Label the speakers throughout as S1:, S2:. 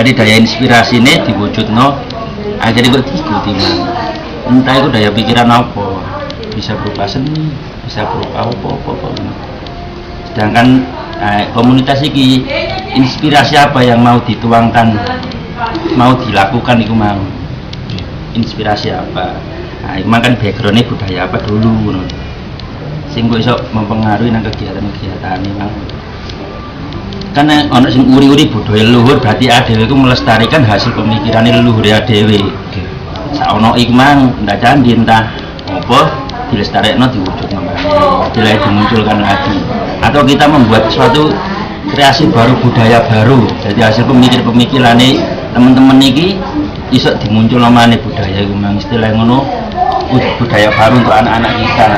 S1: dari daya inspirasi ini diwujudno akhirnya kok diikuti entah itu daya pikiran apa, bisa berupa seni, bisa berupa apa. Sedangkan komunitas ini inspirasi apa yang mau dituangkan, mau dilakukan itu mau inspirasi apa. Nah, emang kan backgroundnya budaya apa dulu sing kok iso mempengaruhi nang kegiatan-kegiatan memang. Karena ono sing uri-uri budaya leluhur berarti adewe iku melestarikan hasil pemikirane leluhur adewe. Saono iku mang ndak candi entah apa dilestarekno diwujudno lagi, dimunculkan lagi. Atau kita membuat suatu kreasi baru, budaya baru. Jadi hasil pemikir-pemikirane teman-teman iki iso dimunculno maneh budaya iku mang istilah ngono, budaya baru untuk anak-anak kita.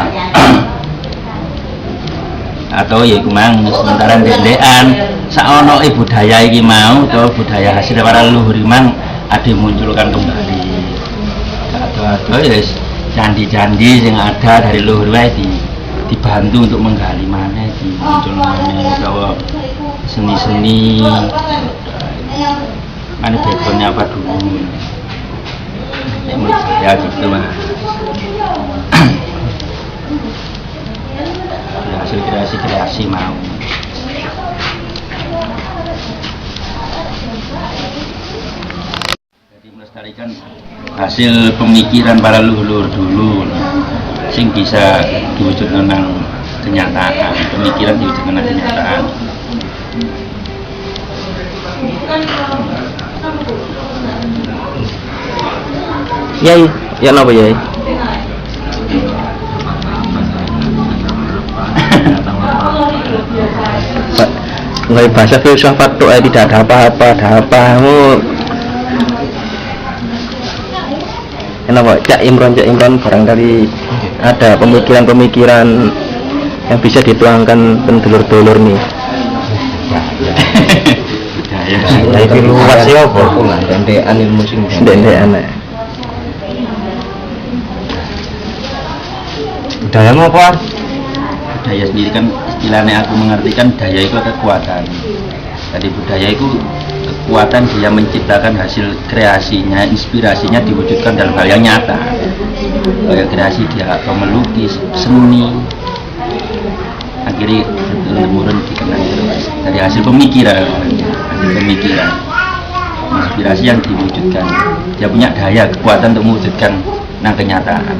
S1: Atau ya iku mang sementara ndendekan saono budaya iki mau atau budaya hasil para leluhur mang ade munculkan kembali. Atau ya candi-candi yang ada dari leluhur wae dibantu untuk menggali maneh, dimunculkan maneh bahwa seni-seni mana backgroundnya apa dulu. Ya menurut saya gitu mah. Hasil kreasi mau. Jadi melestarikan hasil pemikiran para leluhur dulu sing bisa diwujudkan nang kenyataan, pemikiran diwujudkan nang kenyataan.
S2: Yai, ya napa yai? Nggak bahasa filsafat tuh tidak ada apa-apa, Kenapa Cak Imron barangkali ada pemikiran-pemikiran yang bisa dituangkan pendulur-dulur nih.
S1: Ya itu luas ya apa?
S2: Dendekan ilmu sing dendekan.
S1: Budaya apa? Budaya sendiri kan istilahnya aku mengartikan daya itu kekuatan. Jadi budaya itu kekuatan dia menciptakan hasil kreasinya, inspirasinya diwujudkan dalam hal yang nyata. Kayak kreasi dia atau melukis, seni, akhirnya turun dikenal dari hasil pemikiran, inspirasi yang diwujudkan. Dia punya daya, kekuatan untuk mewujudkan nang kenyataan.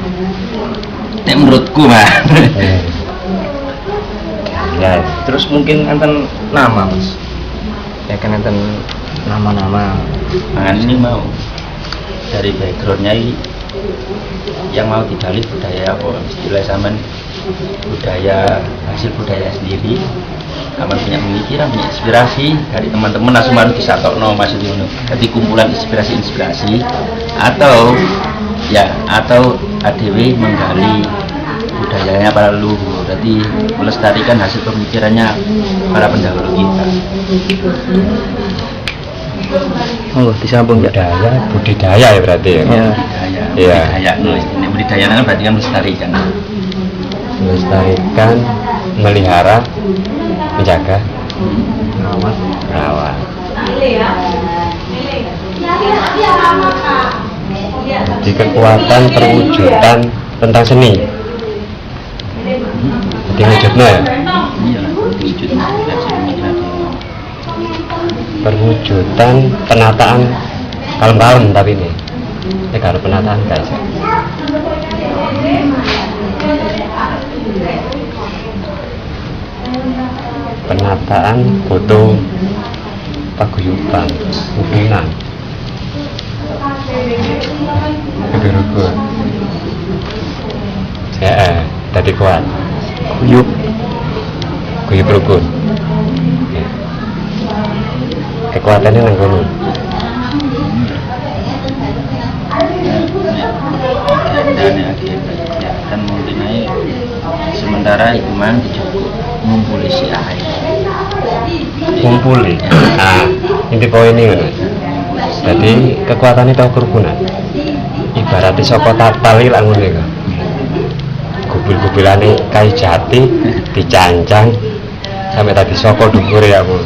S1: Ini menurutku mah.
S2: Ya, terus mungkin enten nama mas. Ya kan enten nama-nama.
S1: Nah ini mau dari backgroundnya yang mau digali budaya apa istilah zaman budaya hasil budaya sendiri. Kamu punya pemikiran, punya inspirasi dari teman-teman langsung baru disatokno maksudnya. Jadi kumpulan inspirasi atau ADW menggali budayanya para leluhur, jadi melestarikan hasil pemikirannya para pendahulu kita.
S2: Oh, disambung ya.
S1: Budidaya ya berarti ya.
S2: Ya.
S1: Budidaya kan berarti kan melestarikan,
S2: melihara, menjaga, rawat. Jadi kekuatan perwujudan tentang seni. Jadi wujudnya ya?
S1: Iya, wujudnya hasil pemikiran.
S2: Perwujudan penataan kalem-kalem tapi ini kalau penataan guys ya. Penataan foto paguyuban hubungan kebirukan ya tadi kuat guyub rukun kekuatannya nanggung
S1: dan mungkin aja sementara itu mang dicukup ngumpuli si air
S2: ngumpuli inti poin ini kan jadi kekuatannya tahu kerukunan ibaratnya soko tatali lah ngono kan gubil-gubilane kayu jati dicancang sampai tadi soko dhuwur ya Bu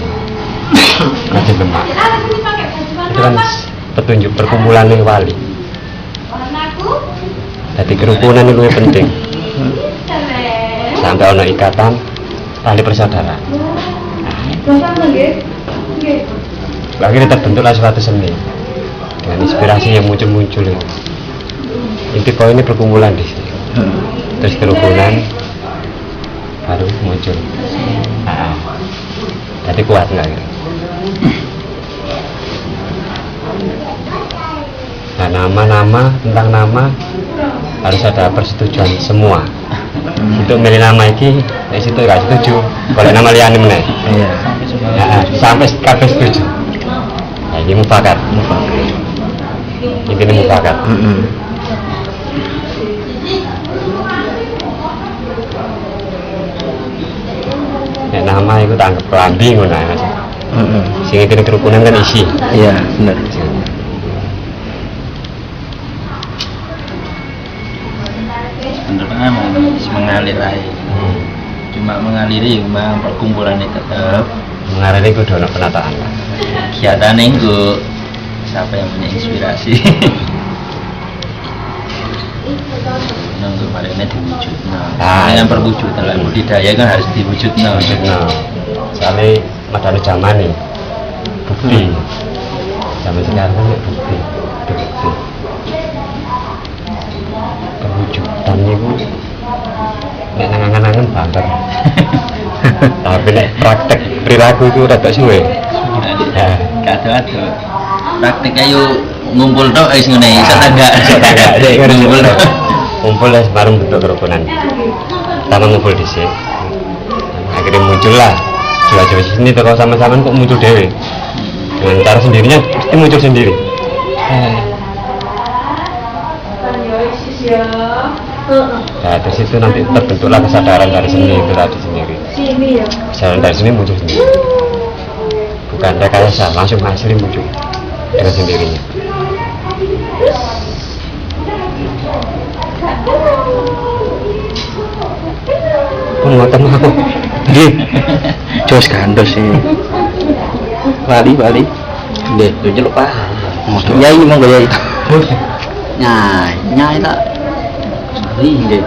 S2: Kajen Demak. Itu kan petunjuk perkumpulan ning wali. Jadi kerukunan itu lebih penting. Sampai ono ikatan tali persaudaraan. Akhirnya terbentuklah suatu seni dengan inspirasi yang muncul-muncul itu. Inti poinnya perkumpulan di sini. Terus kerukunan baru muncul. Jadi kuat nggak gitu. Nah, nama-nama, tentang nama harus ada persetujuan semua. Itu milih nama iki, dari situ gak setuju. Kalau nama liane meneh.
S3: Iya.
S2: Sampai kabeh setuju. Nah, ini mufakat. Ini mufakat. Ya, nama itu tak anggap kelambi ngono ae Mas. Sing iki kerukunan kan isi.
S3: Iya, benar.
S1: Sebenarnya mengalir aja. Cuma mengaliri memang perkumpulan itu tetap
S2: Mengarani kudu ana penataan.
S1: kegiatan itu siapa yang punya inspirasi. Nunggu marinya diwujud. Dengan perwujudan lah budidaya kan harus diwujud.
S2: Nah, soalnya madane zaman nih bukti. Zaman sekarang kan bukti. Perwujudannya itu nek nangan-nangan banter. Tapi nek praktek perilaku itu rada suwe.
S1: Kado-kado prakteknya yuk ngumpul tok wis ngene iso
S2: Tetangga.
S1: ngumpul tok.
S2: Ngumpul lah bareng bentuk kerukunan. Pertama ngumpul di sini. Akhirnya muncullah coba-coba sini kalau sama-sama kok muncul dewe. Dengan cara sendirinya pasti muncul sendiri. Nah, dari situ nanti terbentuklah kesadaran dari seni itu tadi sendiri. Kesadaran dari sini muncul sendiri. Bukan rekayasa, langsung asli muncul dengan sendirinya. Pun ngoten aku.
S3: Nggih. Jos gandos sih. Bali. Nggih, yo nyeluk Pak. Yai monggo Yai. Nyai tak. Nggih.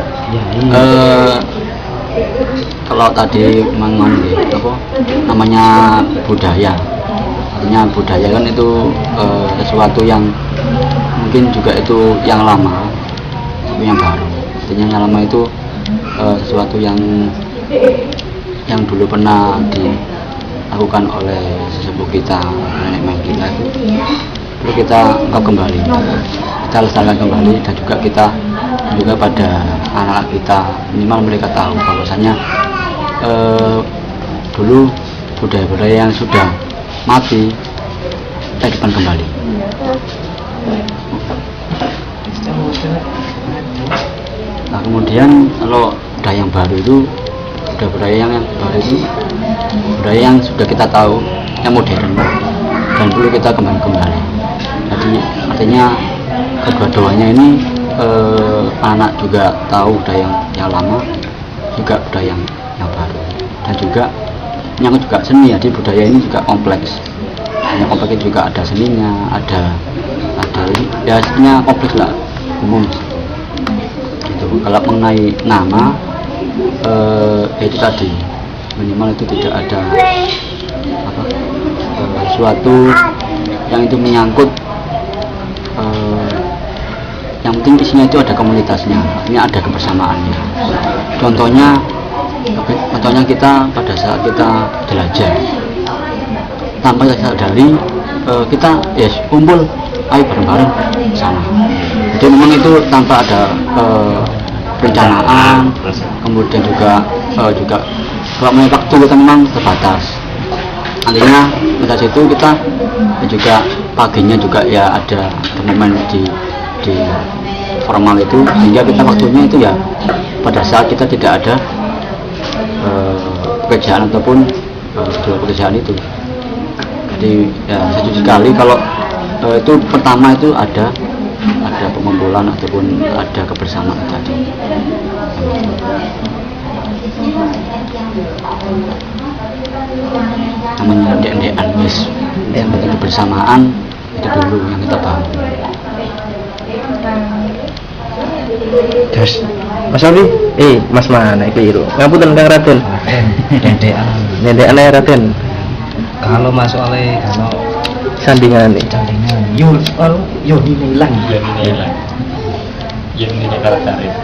S3: Kalau tadi mengon apa namanya budaya, artinya budaya kan itu sesuatu yang mungkin juga itu yang lama tapi yang baru. Artinya yang lama itu sesuatu yang dulu pernah dilakukan oleh sesepuh kita, nenek moyang kita itu perlu kita anggap kembali, kita lestarikan kembali, dan juga kita juga pada anak-anak kita minimal mereka tahu bahwasanya dulu budaya-budaya yang sudah mati kita hidupkan kembali. Nah kemudian kalau budaya yang baru itu budaya yang baru itu budaya yang sudah kita tahu yang modern dan perlu kita kembali. Jadi artinya kedua-duanya ini anak juga tahu budaya yang lama juga budaya yang baru, dan juga yang juga seni. Jadi budaya ini juga kompleks. Yang kompleks itu juga ada seninya, ada ya sebenarnya kompleks lah, umum. Itu kalau mengenai nama itu tadi minimal itu tidak ada sesuatu yang itu menyangkut yang penting isinya itu ada komunitasnya, ini ada kebersamaannya. Contohnya kita pada saat kita belajar tanpa kita sadari kita kumpul ayo bareng-bareng sama. Jadi memang itu tanpa ada perencanaan, kemudian juga kalau punya waktu kita memang terbatas. Artinya pada situ kita juga paginya juga ya ada momen di formal itu, sehingga kita waktunya itu ya pada saat kita tidak ada pekerjaan ataupun dua pekerjaan itu. Jadi ya satu sekali kalau itu pertama itu ada pengumpulan ataupun ada kebersamaan tadi. Namanya ndek-ndekan wis kebersamaan itu dulu yang kita bangun.
S4: Terus Mas Alwi, Mas mana iki lho. Ngapunten Kang Raden.
S3: Dendekan.
S4: Nyendekan ae Raden.
S3: Kalau masuk oleh kalau
S4: Sandingane.
S3: jaringan, yo ini hilang.
S2: Yang ini karakteris.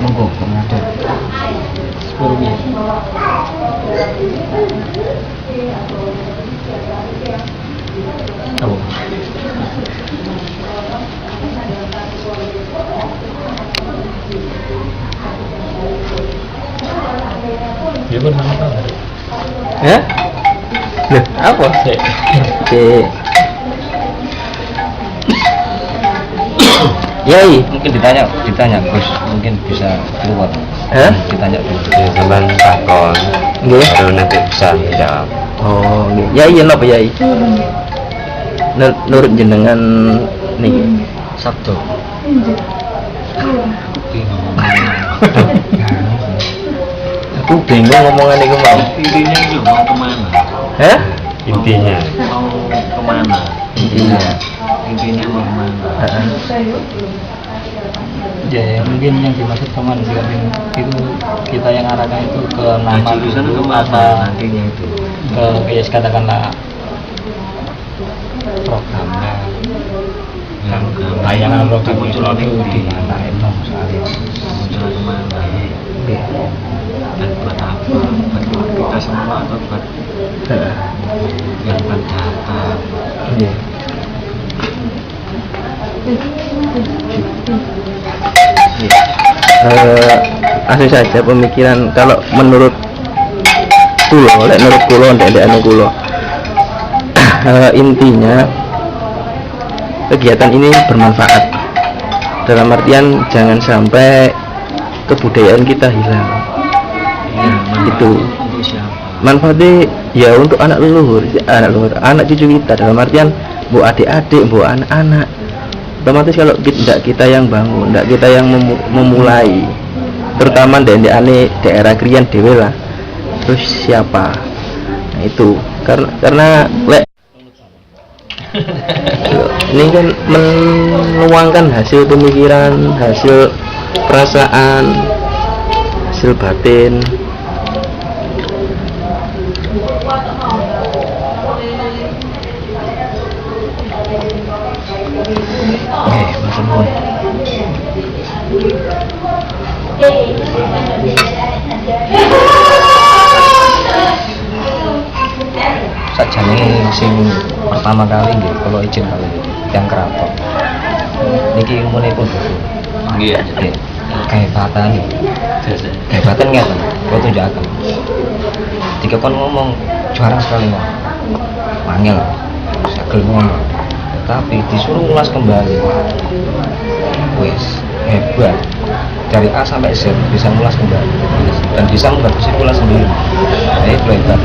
S3: Monggo, Kang Raden. Sepuluh menit.
S2: Oh. Dia pun sama tahu.
S4: Ya? Loh, apa? Yai,
S3: Mungkin ditanya Gus, mungkin bisa keluar.
S4: Hah?
S3: Ditanya dulu.
S2: Ya, sampean takon.
S4: Nggih.
S2: Baru nanti bisa menjawab.
S4: Oh, nggih. Yai yen apa Yai? Nurut jenengan niki.
S3: Sabtu.
S4: Aku bingung ngomongan iku mau.
S1: Intinya itu mau kemana?
S4: Hah?
S2: Intinya
S1: Mau kemana?
S4: Intinya.
S1: Intinya mau kemana?
S4: Heeh.
S3: Ya, mungkin yang dimaksud teman itu kita yang arahkan itu ke nama
S1: Jurusan
S3: dulu
S1: kemana
S3: apa
S1: nantinya itu?
S3: ke ya katakanlah programnya yang tayangan program itu di mana itu misalnya
S1: Muncul kemana? Dan buat apa? Buat kita semua atau buat
S4: Heeh.
S1: yang buat data?
S4: Iya. Asli saja pemikiran kalau menurut kulo, ndek kulo. Intinya kegiatan ini bermanfaat. Dalam artian jangan sampai kebudayaan kita hilang. Itu
S1: Untuk siapa?
S4: manfaatnya ya untuk anak leluhur, anak cucu kita. Dalam artian bu adik-adik, bu anak-anak. Otomatis kalau kita yang bangun, tidak kita yang memulai, terutama di daerah krian dewe lah. Terus siapa? Nah itu karena ini kan menuangkan hasil pemikiran, hasil perasaan, hasil batin.
S3: Mas Mun. Sajane sing pertama kali nggih kalau izin kali yang keraton. Niki mulai pun
S1: Iya.
S3: jadi kehebatan kehebatan ngeten kok tunjukkan jika kon ngomong juara sekali ngomong panggil sagel ngomong tapi disuruh ulas kembali wis hebat dari A sampai Z bisa ngulas kembali dan bisa membuat kesimpulan sendiri. Nah, itu hebat,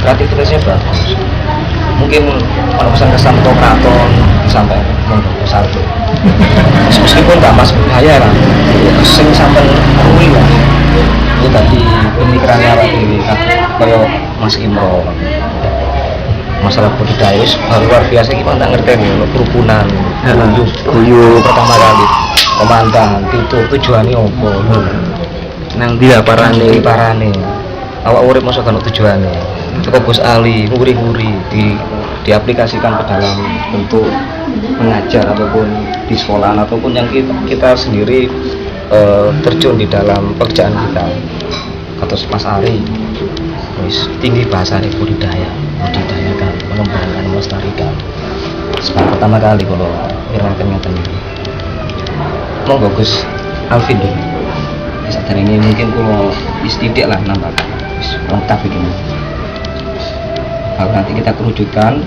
S3: kreativitasnya bagus. Mungkin kalau pesan kesan atau keraton sampai menggawa satu meskipun tak masuk bahaya kan sing sampai kuwi lah itu tadi pemikirannya apa dewi kan kayak Mas Imron masalah budidaya luar biasa gimana tak ngerti nih kerukunan guyup pertama kali komandan itu tujuannya apa
S4: Nang di
S3: parane awak urip masa kan tujuannya cukup Gus Ali nguri-nguri diaplikasikan ke dalam bentuk mengajar ataupun di sekolah ataupun yang kita sendiri terjun di dalam pekerjaan kita atau Mas Ali tinggi bahasa budidayakan mengembangkan melestarikan sekarang pertama kali kalau firman ngeten iki monggo Gus Alvin dulu sadar ini mungkin kalau istidik lah nambah lengkap begini nanti kita kerucutkan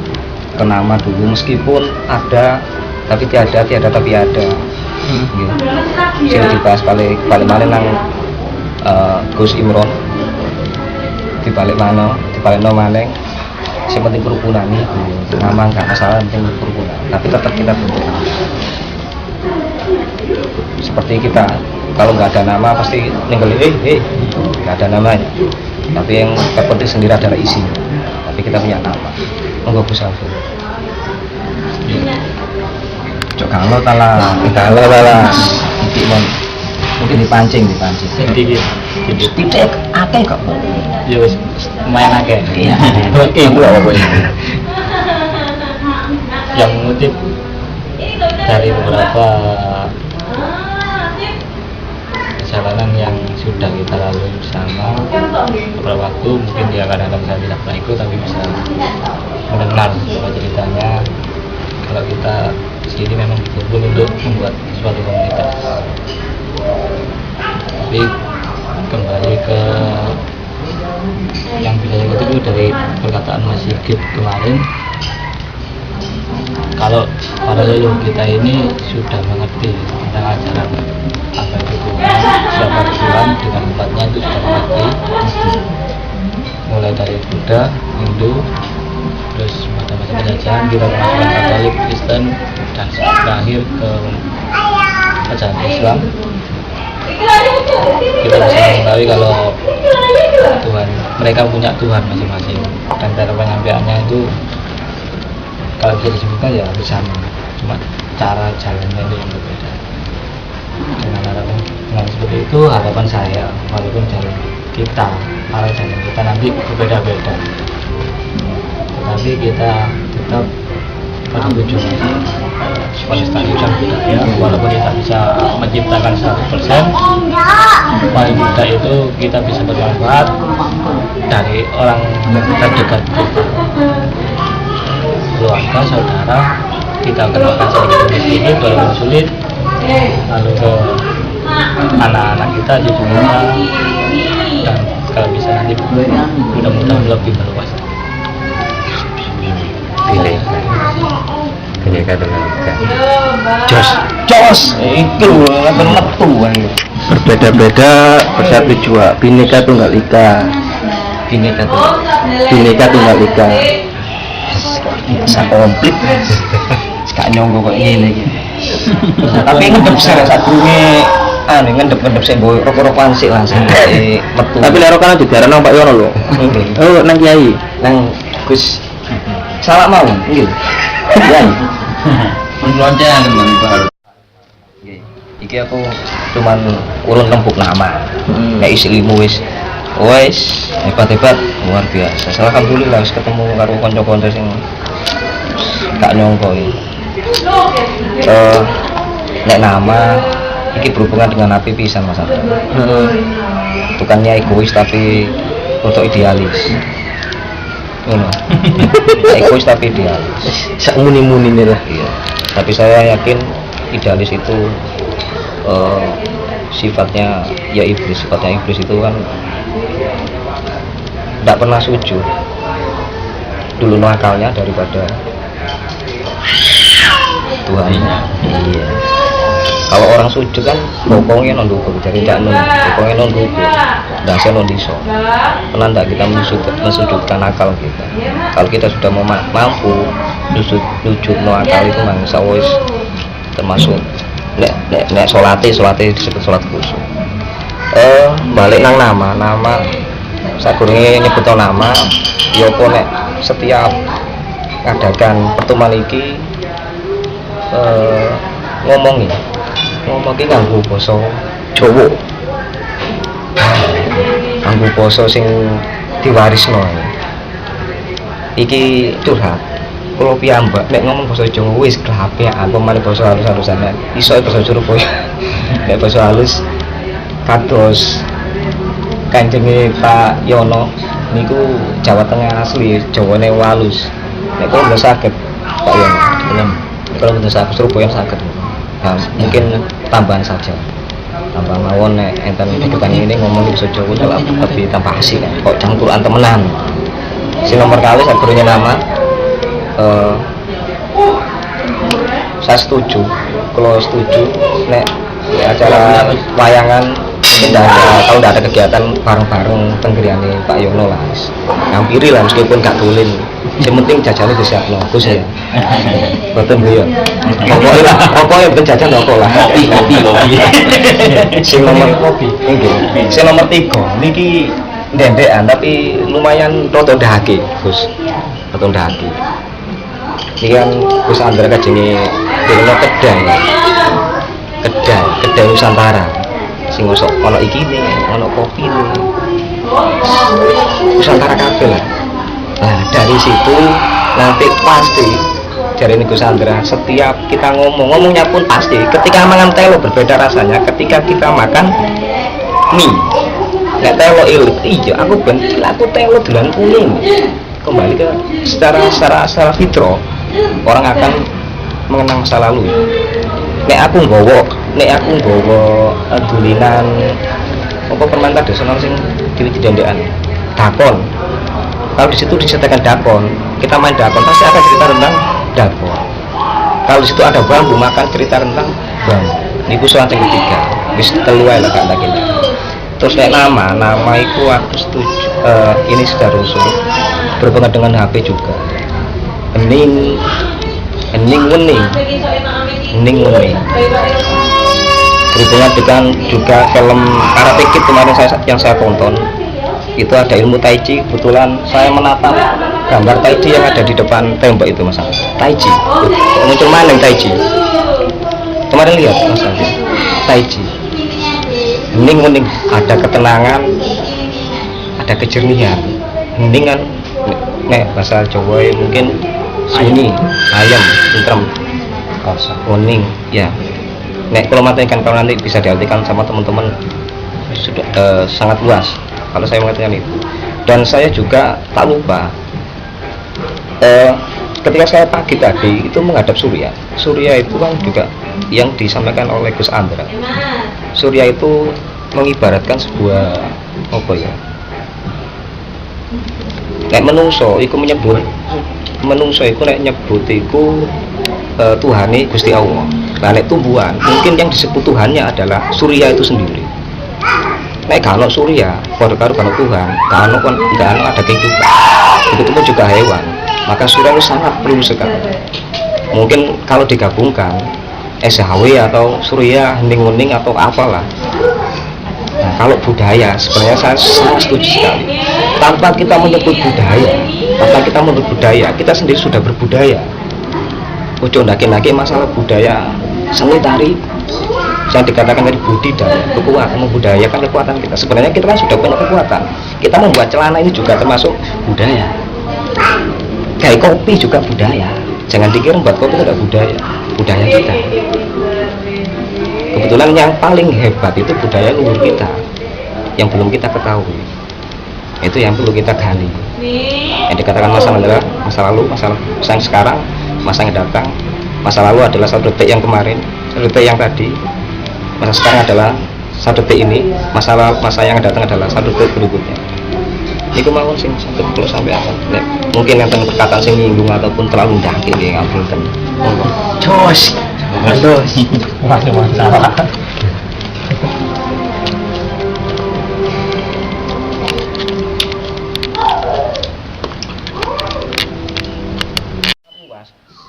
S3: ke nama dulu meskipun ada tapi tiada tapi ada gitu. Jadi dibahas balik mana nang Gus Imron dibalik mana maneng yang penting kerukunan nih nama nggak masalah penting kerukunan tapi tetap kita bentuk seperti kita kalau nggak ada nama pasti ninggalin nggak ada namanya
S5: tapi yang terpenting sendiri adalah isinya. Tapi kita punya nama. Monggo Gus Afif. Cok kalau tala iki mungkin dipancing.
S3: Sedikit.
S5: Titik akeh kok.
S3: Ya wis lumayan akeh.
S5: Iya.
S3: Oke, apa ini? Yang mengutip dari beberapa perjalanan yang sudah kita lalui bersama beberapa waktu, mungkin dia kadang-kadang saya tidak pernah ikut tapi bisa mendengar beberapa ceritanya kalau kita sini memang berkumpul untuk membuat suatu komunitas. Tapi kembali ke yang bisa saya kutip itu dari perkataan Mas Sigit kemarin, kalau para leluhur kita ini sudah mengerti tentang ajaran apa itu Tuhan, siapa Tuhan, dengan tempatnya itu sudah mengerti, mulai dari Buddha, Hindu, terus macam-macam penjajahan, kita masukkan Katolik, Kristen, dan terakhir ke ajaran Islam. Kita bisa mengetahui kalau Tuhan, mereka punya Tuhan masing-masing, dan cara penyampaiannya itu kalau bisa disebutkan ya bersama, cuma cara jalannya itu yang berbeda. Dengan seperti itu harapan saya, walaupun jalan kita, arah jalan kita nanti berbeda-beda, tetapi kita tetap pada tujuan pelestarian budaya. Walaupun kita bisa menciptakan 100%, paling tidak itu kita bisa bermanfaat dari orang terdekat kita, keluarga, saudara. Kita kenalkan sedikit demi sedikit walaupun sulit, lalu ke anak-anak kita, cucu kita, dan kalau bisa nanti mudah-mudahan lebih meluas.
S2: Bineka Tunggal Ika.
S5: Jos itu ngaten metu ae.
S4: Berbeda-beda bersatu jua. Bineka Tunggal Ika.
S5: Bineka
S4: Tunggal Ika.
S5: Sak komplit. Gak nyonggo kok ngene iki. Tapi ngendep sing sadurunge ngendep sing nggo rokok-rokokan sik langsung metu.
S4: Tapi lek rokokan diarani nang Pak Yono lho. Oh, nang Kiai.
S5: Nang Gus salah mau nggih. Ya.
S1: Lonceng teman baru.
S5: Iki aku cuman ulun lembuk nama. Nek isi ilmu wis hebat luar biasa. Alhamdulillah wis ketemu karo kanca-kanca sing gak nyongko iki. Nek nama iki berhubungan dengan api pisan Mas Abdul. Bukannya egois tapi untuk idealis. Ngono. Egois tapi idealis.
S4: Sak muni-muni nih lah.
S5: Iya. Tapi saya yakin idealis itu sifatnya ya iblis. Sifatnya iblis itu kan tidak pernah sujud. Dulu nakalnya daripada Tuhan. Iya. Kalau orang sujud kan bokongnya non dukur, jadi tidak non, bokongnya non dukur, dan saya non diso. Pernah tidak kita mensujudkan akal kita? Kalau kita sudah mampu sujud no akal itu mangsa wis termasuk nek solate disebut solat khusyuk. Balik nang nama sakurunge nyebut nama, ya apa nek setiap ngadakan pertemuan iki ngomong ki nganggo basa Jawa. Nganggo basa sing diwarisno. Iki curhat. Kula piyambak nek ngomong basa Jawa wis klapekan, pemane basa halus-halusan. Iso basa Surabaya. Nek basa halus kados Kanjenge Pak Yono niku Jawa Tengah asli, Jawane halus. Nek kula mboten saged Pak Yono. Kalau mboten saged Surabaya saged. Nah, mungkin tambahan saja. Tambah mawon nek enten kedepan ini ngomong di Jawa kalau lebih tambah asik kan. Kok cangkuran temenan. Si nomor kali sakurunge nama saya setuju. Kalau setuju nek acara wayangan kalau tidak ada kegiatan bareng-bareng tenggeriane Pak Yono lah. Ngampiri lah meskipun gak dolin. Yang penting jajannya disiapno, Gus ya. Betul beliau. Pokoknya penjajan rokok lah. Kopi. Sing nomor kopi. Nggih. Sing nomor 3 niki ndendekan tapi lumayan roto dahake Gus, roto dahake. Ini kan Gus Andra kajenge dene kedai Nusantara sing ngosok ono iki nih, ono kopi nih, Nusantara kabeh lah. Nah dari situ nanti pasti dari Gus Andra setiap kita ngomongnya pun pasti ketika makan telo berbeda rasanya ketika kita makan mie. Nek telo ilit, iya aku telo dolan kuning. Kembali ke secara fitro orang akan mengenang masa lalu. Nek aku nggowo dulinan apa permainan tradisional sing didendekan dakon. Kalau di situ disediakan dakon, kita main dakon pasti akan cerita tentang dakon. Kalau di situ ada bambu, maka cerita tentang bambu. Ini usulan yang ketiga, bis teluai lah kan lagi. Terus kayak nama itu aku setuju. Ini sudah rusuh berhubungan dengan HP juga. Ening berhubungan dengan juga film Karate Kid kemarin yang saya tonton. Itu ada ilmu tai chi, kebetulan saya menatap gambar tai chi yang ada di depan tembok itu Mas. Tai chi muncul maning tai chi kemarin, lihat Mas Andi, tai chi hening ada ketenangan, ada kejernihan. Hening kan nek bahasa Jawa mungkin sunyi ayam tentrem kuning ya. Nek kalau matikan kalau nanti bisa diartikan sama teman-teman sudah sangat luas kalau saya mengatakan itu. Dan saya juga tak lupa ketika saya pagi tadi itu menghadap Surya itu kan juga yang disampaikan oleh Gus Andra. Surya itu mengibaratkan sebuah apa ya, nek menungso iku menyebut nek nyebut iku Tuhane Gusti Allah. Nah nek tumbuhan mungkin yang disebut Tuhannya adalah Surya itu sendiri. Nek kalau Surya karo Tuhan, kalau ada kehidupan, begitu pun juga hewan. Maka Surya itu sangat perlu sekali. Mungkin kalau digabungkan SHW atau Surya hening atau apalah. Nah, kalau budaya sebenarnya saya sangat setuju sekali. Tanpa kita menyebut budaya, kita sendiri sudah berbudaya. Ojo naki masalah budaya seni tari yang dikatakan dari budi dan kekuatan, membudayakan kekuatan kita. Sebenarnya kita kan sudah punya kekuatan. Kita membuat celana ini juga termasuk budaya. Kayak kopi juga budaya. Jangan dikira membuat kopi itu tidak budaya kita. Kebetulan yang paling hebat itu budaya luhur kita yang belum kita ketahui. Itu yang perlu kita gali. Yang dikatakan masa lalu, masa yang sekarang, masa yang datang. Masa lalu adalah satu detik yang kemarin, satu detik yang tadi. Masa sekarang adalah satu detik ini, masa yang datang adalah satu detik berikutnya. Ini kemauan sing sampai kalau sampai apa? Mungkin yang perkataan sing nyinggung ataupun terlalu ndaki yang ngambil ten. Jos. Aduh, masalah.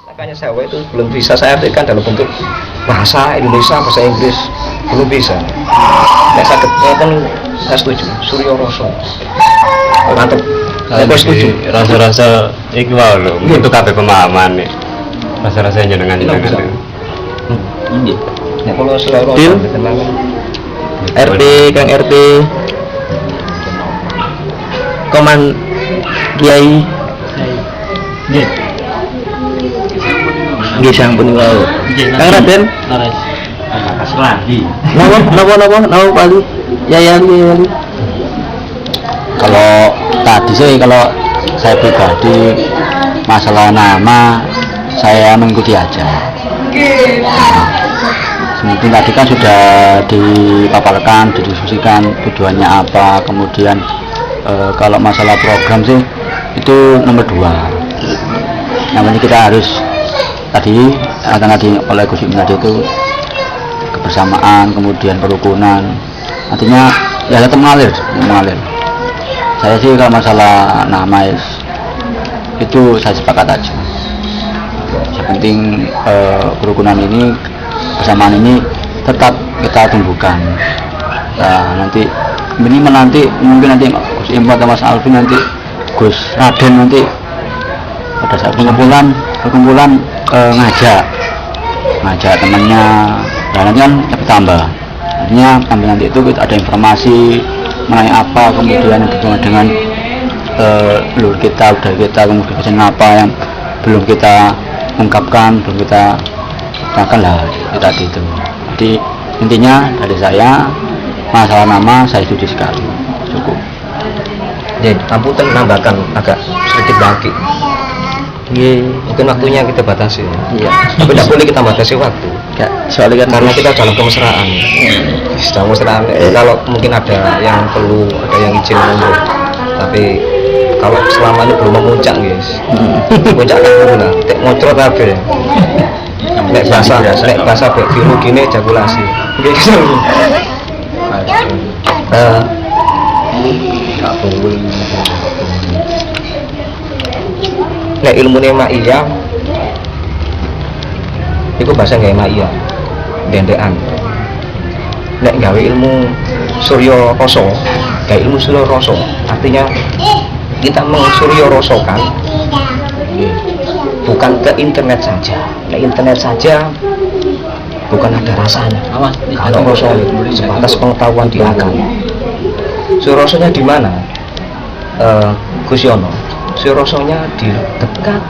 S5: Makanya saya itu belum bisa saya artikan dalam bentuk bahasa Indonesia, bahasa Inggris belum bisa. Nek saged ngoten saya setuju. Surya Rasa. Mantap. Saya setuju.
S2: Rasa-rasa iki wae lho, untuk kabeh pemahaman nih. Rasa-rasa jenengan.
S1: Iya.
S5: Nek kalau Surya Rasa tenang.
S4: RT Kang RT Koman Kiai nggih sampun wae. Kang Raden
S1: Seladi.
S4: napa Bali? Ya.
S3: Kalau tadi sih kalau saya pribadi masalah nama saya mengikuti aja. Mungkin tadi kan sudah dipaparkan, didiskusikan tujuannya apa, kemudian kalau masalah program sih itu nomor 2. Namanya kita harus tadi oleh Gus Imin tadi itu kebersamaan, kemudian kerukunan, artinya ya tetap mengalir. Saya sih kalau masalah nama itu saya sepakat aja. Yang penting kerukunan ini, kebersamaan ini tetap kita tumbuhkan. Nah, nanti mungkin nanti Gus Imam atau Mas Alvin nanti, Gus Raden nanti pada saat perkumpulan ngajak temannya, dan nanti kan bertambah. Artinya sampai nanti itu ada informasi mengenai apa, kemudian berhubungan dengan leluhur kita, budaya kita, kemudian apa yang belum kita ungkapkan, belum kita katakan lah tadi itu. Jadi intinya dari saya, masalah nama saya setuju sekali, cukup.
S5: Jadi Amputan menambahkan agak sedikit lagi.
S4: Iya.
S5: Mungkin waktunya kita batasi.
S4: Iya.
S5: Tapi tidak boleh kita batasi waktu.
S4: Enggak, soalnya kan
S5: Karena kita dalam kemesraan. Sedang kemesraan. Kalau mungkin ada yang perlu, ada yang izin mundur. Tapi kalau selama ini belum memuncak, guys. Puncak kan guna. Tek ngocrot apa ya? Nek bahasa biru gini ejakulasi. Gitu. Nek ilmu ma'iyah itu bahasa nggak ma'iyah dendean. Nek gawe ilmu surya rasa, gawe ilmu surya rasa artinya kita mengsurya rasakan bukan ke internet saja. Nek internet saja bukan ada rasanya, kalau rasa sebatas pengetahuan di akal. Surya rasanya di mana? Gus Yono, surya rasanya di dekat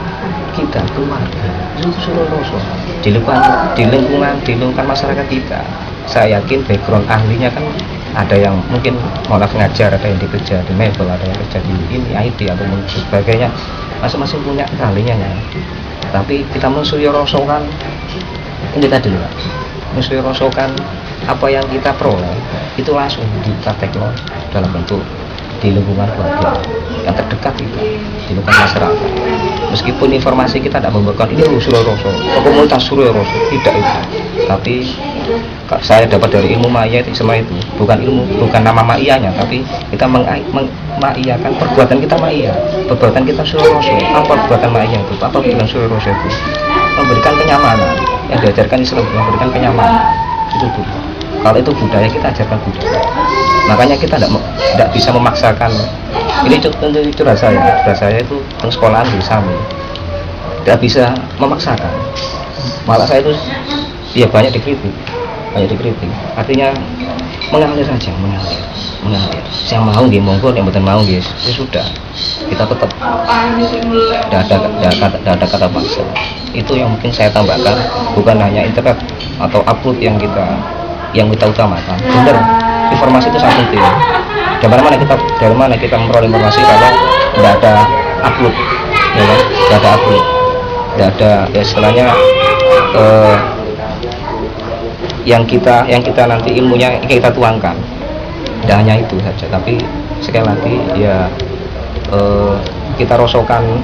S5: kita, keluarga. Itu surya rasa di lingkungan masyarakat kita. Saya yakin background ahlinya kan ada yang mungkin malah ngajar, ada yang dikerja di mebel, ada yang kerja di ini IT atau sebagainya, masing-masing punya ahlinya ya. Tapi kita mensurya rasakan ini tadi Pak, mensurya rasakan apa yang kita peroleh itu langsung kita tekno dalam bentuk di lingkungan keluarga yang terdekat kita, di lingkungan masyarakat. Meskipun informasi kita tidak membuatkan ini surya rasa, komunitas surya rasa, tidak itu. Tapi saya dapat dari ilmu ma'iyah itu semua itu bukan nama ma'iyahnya, tapi kita ma'iyahkan perbuatan kita ma'iyah, perbuatan kita surya rasa. Apa perbuatan ma'iyah itu? Apa bilang surya rasa itu? Memberikan kenyamanan, yang diajarkan Islam, memberikan kenyamanan itu tuh. Kalau itu budaya, kita ajarkan budaya. Makanya kita tidak bisa memaksakan. Ini curhat saya itu di sekolahan di Sami, tidak bisa memaksakan. Malah saya itu ya banyak dikritik. Artinya mengalir saja, mengalir. Yang mau nggih monggo, yang bukan mau nggih ya sudah. Kita tetap tidak ada kata paksa. Itu yang mungkin saya tambahkan, bukan hanya internet atau upload yang kita utamakan. Benar, informasi itu sangat penting. Dari mana kita memperoleh informasi kalau tidak ada upload, ya kan? Tidak ada ya istilahnya yang kita nanti ilmunya kita tuangkan. Tidak hanya itu saja, tapi sekali lagi ya kita rasakan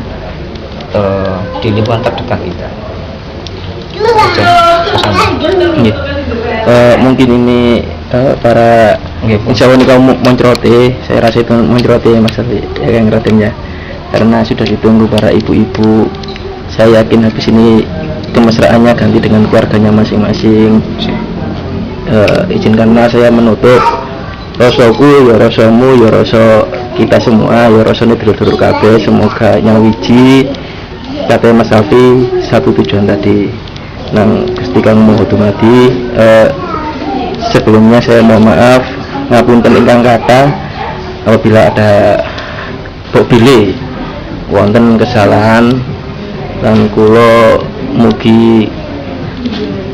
S5: di lingkungan terdekat kita.
S4: Mungkin ini para insya Allah ini kamu mencrote, saya rasa itu mencrote Mas Alfi, ya kan ngerotingnya, karena sudah ditunggu para ibu-ibu. Saya yakin habis ini kemesraannya ganti dengan keluarganya masing-masing. Izinkanlah saya menutup rasaku, ya rasamu, ya rasa kita semua, ya rasanya dulur-dulur kabeh. Semoga nyawiji kata Mas Alfi satu tujuan tadi nang Gusti Kang Maha Dumadi. Sebelumnya saya mohon maaf ngapunten ingkang kata apabila ada bile wonten kesalahan, dan kula mugi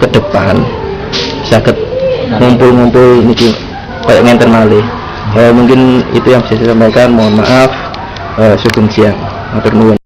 S4: ke depan saged ngumpul-ngumpul niki kayak ngenten malih. Mungkin itu yang bisa saya sampaikan. Mohon maaf. Sugeng siang, matur nuwun.